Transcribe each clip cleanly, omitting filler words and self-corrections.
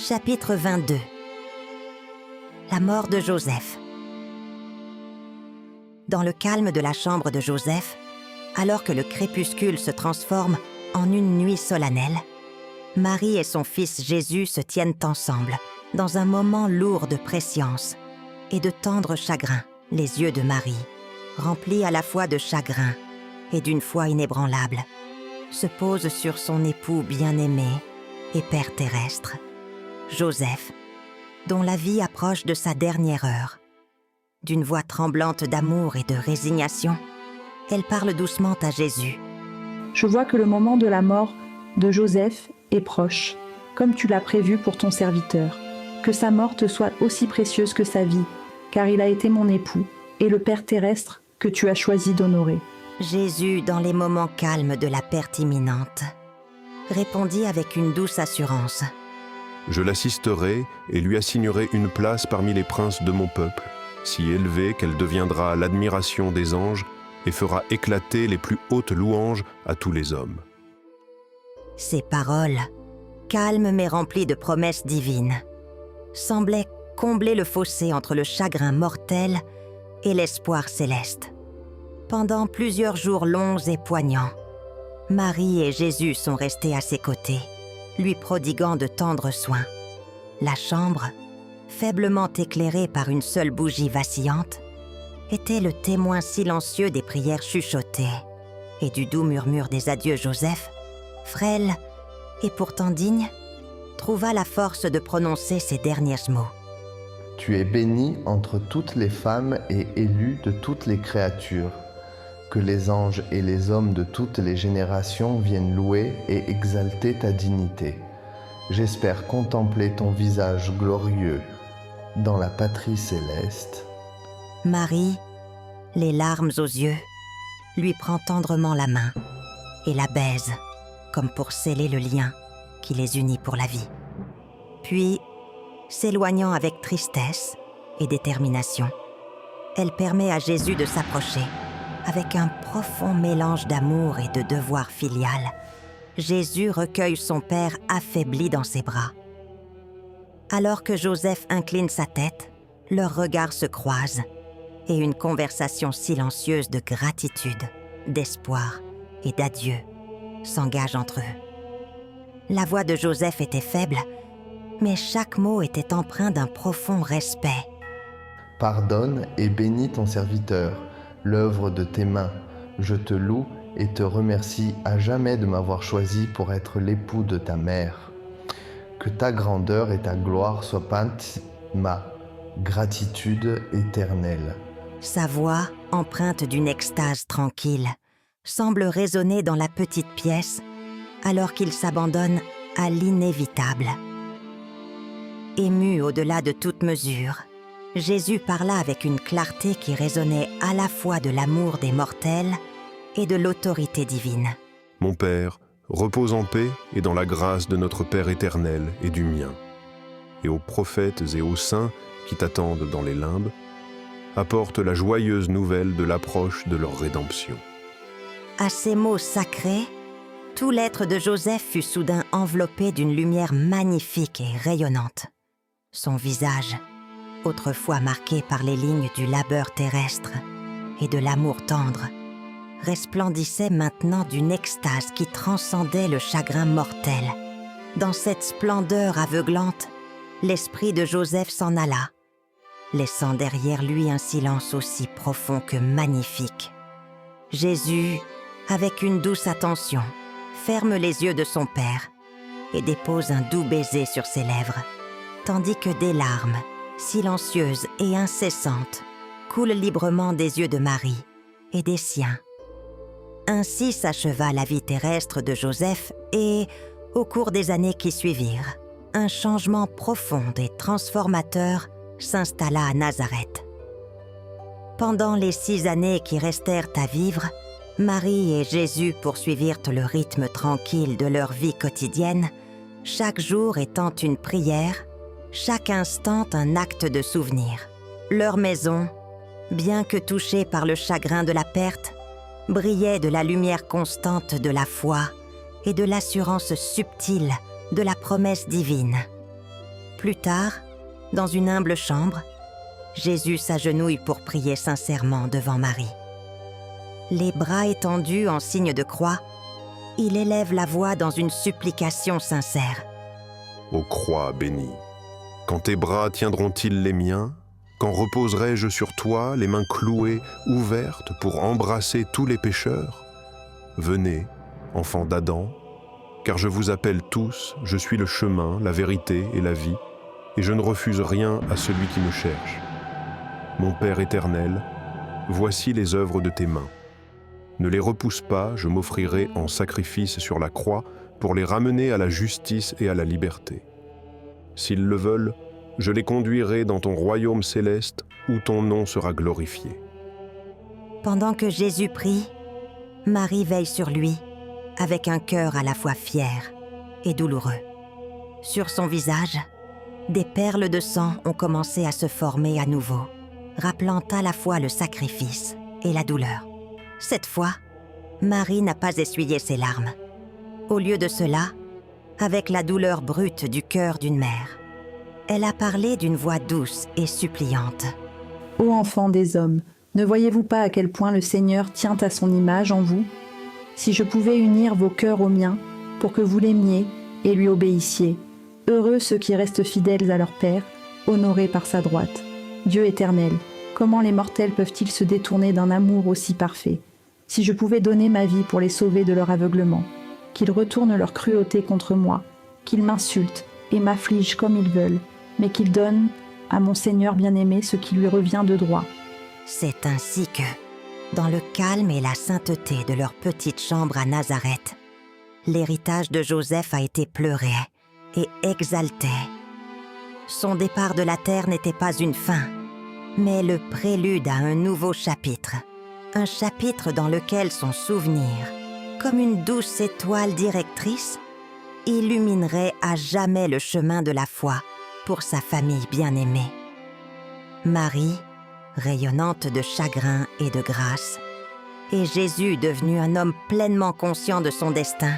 Chapitre 22. La mort de Joseph. Dans le calme de la chambre de Joseph, alors que le crépuscule se transforme en une nuit solennelle, Marie et son fils Jésus se tiennent ensemble dans un moment lourd de prescience et de tendre chagrin. Les yeux de Marie, remplis à la fois de chagrin et d'une foi inébranlable, se posent sur son époux bien-aimé et père terrestre, Joseph, dont la vie approche de sa dernière heure. D'une voix tremblante d'amour et de résignation, elle parle doucement à Jésus. « Je vois que le moment de la mort de Joseph est proche, comme tu l'as prévu pour ton serviteur. Que sa mort te soit aussi précieuse que sa vie, car il a été mon époux et le Père terrestre que tu as choisi d'honorer. » Jésus, dans les moments calmes de la perte imminente, répondit avec une douce assurance. « Je l'assisterai et lui assignerai une place parmi les princes de mon peuple, si élevée qu'elle deviendra l'admiration des anges et fera éclater les plus hautes louanges à tous les hommes. » Ces paroles, calmes mais remplies de promesses divines, semblaient combler le fossé entre le chagrin mortel et l'espoir céleste. Pendant plusieurs jours longs et poignants, Marie et Jésus sont restés à ses côtés, lui prodiguant de tendres soins. La chambre, faiblement éclairée par une seule bougie vacillante, était le témoin silencieux des prières chuchotées et du doux murmure des adieux. Joseph, frêle et pourtant digne, trouva la force de prononcer ces derniers mots. « Tu es bénie entre toutes les femmes et élue de toutes les créatures. Que les anges et les hommes de toutes les générations viennent louer et exalter ta dignité. J'espère contempler ton visage glorieux dans la patrie céleste. » Marie, les larmes aux yeux, lui prend tendrement la main et la baise, comme pour sceller le lien qui les unit pour la vie. Puis, s'éloignant avec tristesse et détermination, elle permet à Jésus de s'approcher. Avec un profond mélange d'amour et de devoir filial, Jésus recueille son père affaibli dans ses bras. Alors que Joseph incline sa tête, leurs regards se croisent et une conversation silencieuse de gratitude, d'espoir et d'adieu s'engage entre eux. La voix de Joseph était faible, mais chaque mot était empreint d'un profond respect. « Pardonne et bénis ton serviteur, l'œuvre de tes mains. Je te loue et te remercie à jamais de m'avoir choisi pour être l'époux de ta mère. Que ta grandeur et ta gloire soient peintes ma gratitude éternelle. » Sa voix, empreinte d'une extase tranquille, semble résonner dans la petite pièce alors qu'il s'abandonne à l'inévitable. Ému au-delà de toute mesure, Jésus parla avec une clarté qui résonnait à la fois de l'amour des mortels et de l'autorité divine. « Mon Père, repose en paix et dans la grâce de notre Père éternel et du mien. Et aux prophètes et aux saints qui t'attendent dans les limbes, apporte la joyeuse nouvelle de l'approche de leur rédemption. » À ces mots sacrés, tout l'être de Joseph fut soudain enveloppé d'une lumière magnifique et rayonnante. Son visage, autrefois marqué par les lignes du labeur terrestre et de l'amour tendre, resplendissait maintenant d'une extase qui transcendait le chagrin mortel. Dans cette splendeur aveuglante, l'esprit de Joseph s'en alla, laissant derrière lui un silence aussi profond que magnifique. Jésus, avec une douce attention, ferme les yeux de son père et dépose un doux baiser sur ses lèvres, tandis que des larmes, silencieuses et incessantes, coulent librement des yeux de Marie et des siens. Ainsi s'acheva la vie terrestre de Joseph et, au cours des années qui suivirent, un changement profond et transformateur s'installa à Nazareth. Pendant les 6 années qui restèrent à vivre, Marie et Jésus poursuivirent le rythme tranquille de leur vie quotidienne, chaque jour étant une prière, chaque instant un acte de souvenir. Leur maison, bien que touchée par le chagrin de la perte, brillait de la lumière constante de la foi et de l'assurance subtile de la promesse divine. Plus tard, dans une humble chambre, Jésus s'agenouille pour prier sincèrement devant Marie. Les bras étendus en signe de croix, il élève la voix dans une supplication sincère. Ô croix bénie, quand tes bras tiendront-ils les miens? Quand reposerai-je sur toi, les mains clouées, ouvertes pour embrasser tous les pécheurs? Venez, enfants d'Adam, car je vous appelle tous, je suis le chemin, la vérité et la vie, et je ne refuse rien à celui qui me cherche. Mon Père éternel, voici les œuvres de tes mains. Ne les repousse pas, je m'offrirai en sacrifice sur la croix pour les ramener à la justice et à la liberté. S'ils le veulent, je les conduirai dans ton royaume céleste où ton nom sera glorifié. Pendant que Jésus prie, Marie veille sur lui avec un cœur à la fois fier et douloureux. Sur son visage, des perles de sang ont commencé à se former à nouveau, rappelant à la fois le sacrifice et la douleur. Cette fois, Marie n'a pas essuyé ses larmes. Au lieu de cela, avec la douleur brute du cœur d'une mère, elle a parlé d'une voix douce et suppliante. « Ô enfants des hommes, ne voyez-vous pas à quel point le Seigneur tient à son image en vous? Si je pouvais unir vos cœurs aux miens, pour que vous l'aimiez et lui obéissiez, heureux ceux qui restent fidèles à leur Père, honorés par sa droite. Dieu éternel, comment les mortels peuvent-ils se détourner d'un amour aussi parfait? Si je pouvais donner ma vie pour les sauver de leur aveuglement, qu'ils retournent leur cruauté contre moi, qu'ils m'insultent et m'affligent comme ils veulent, mais qu'ils donnent à mon Seigneur bien-aimé ce qui lui revient de droit. » C'est ainsi que, dans le calme et la sainteté de leur petite chambre à Nazareth, l'héritage de Joseph a été pleuré et exalté. Son départ de la terre n'était pas une fin, mais le prélude à un nouveau chapitre. Un chapitre dans lequel son souvenir, comme une douce étoile directrice, illuminerait à jamais le chemin de la foi pour sa famille bien-aimée. Marie, rayonnante de chagrin et de grâce, et Jésus, devenu un homme pleinement conscient de son destin,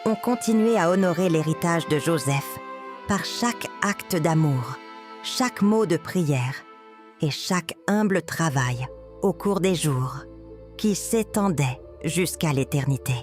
ont continué à honorer l'héritage de Joseph par chaque acte d'amour, chaque mot de prière et chaque humble travail au cours des jours qui s'étendaient jusqu'à l'éternité.